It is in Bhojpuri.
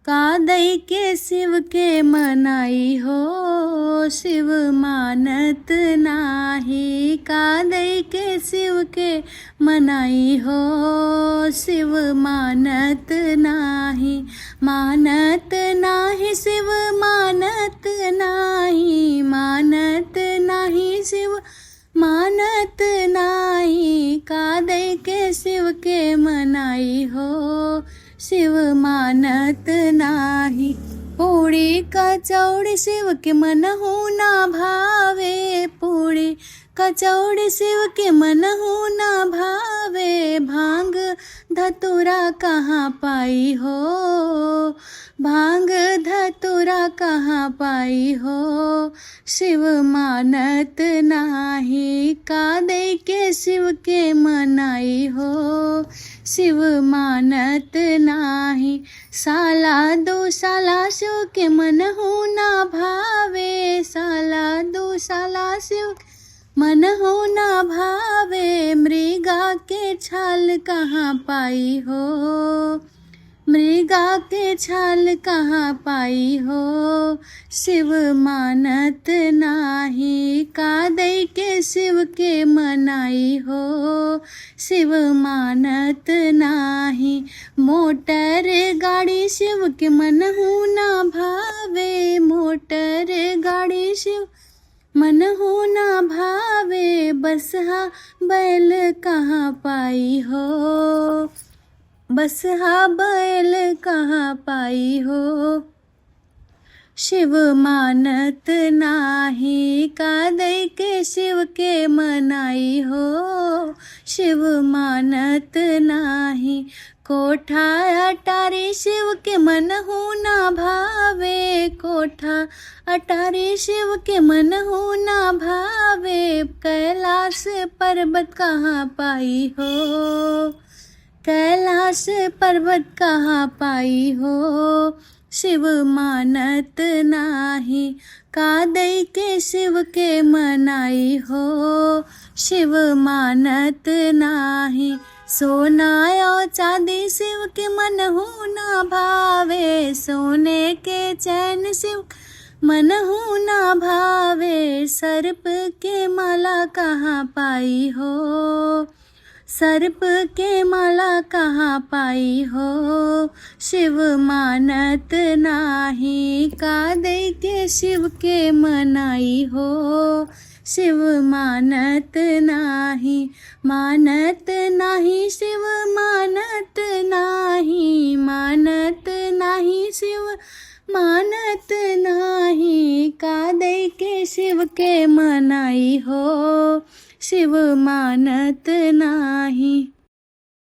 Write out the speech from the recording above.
कादई के शिव के मनाई हो, शिव मानत नाही। कादई के शिव के मनाई हो, शिव मानत नाही। मानत नाही शिव मानत नाही, मानत नाही शिव मानत नाही। कादई के शिव के मनाई हो, शिव मानत नाही। पूड़ी कचौड़ी शिव के मनहु ना भावे, पूड़ी कचौड़ी शिव के मनहु ना भावे। भांग धतूरा कहाँ पाई हो, भांग धतूरा कहाँ पाई हो, शिव मानत नाही। कादई के शिव के मनाई हो, शिव मानत नाही। साला दो साला शिव के मनहु ना भावे, साला दो साला शिव मनहु ना भावे। मृगा के छाल कहाँ पाई हो, मृगा के छाल कहाँ पाई हो, शिव मानत नाही। कादई के शिव के मनाई हो, शिव मानत नाही। मोटर गाड़ी शिव के मनहु ना भावे, मोटर गाड़ी शिव मनहु ना भावे। बसहा बैल कहाँ पाई हो, बसहा बैल कहाँ पाई हो, शिव मानत नाही। कादई के शिव के मनाई हो, शिव मानत नाही। कोठा अटारी शिव के मनहु ना भावे, कोठा अटारी शिव के मनहु ना भावे। कैलाश पर्वत कहाँ पाई हो, कैलाश पर्वत कहाँ पाई हो, शिव मानत नाही। कादई के शिव के मनाई हो, शिव मानत नाही। सोना और चांदी शिव के मनहु ना भावे, सोने के चैन शिव मनहु ना भावे। सर्प के माला कहाँ पाई हो, सर्प के माला कहाँ पाई हो, शिव मानत नाही। कादई के शिव के मनाई हो, शिव मानत नाही। मानत नाही शिव मानत नाही, मानत नाही शिव मानत नाही। कादई के शिव के मनाई हो, शिव मानत नाही।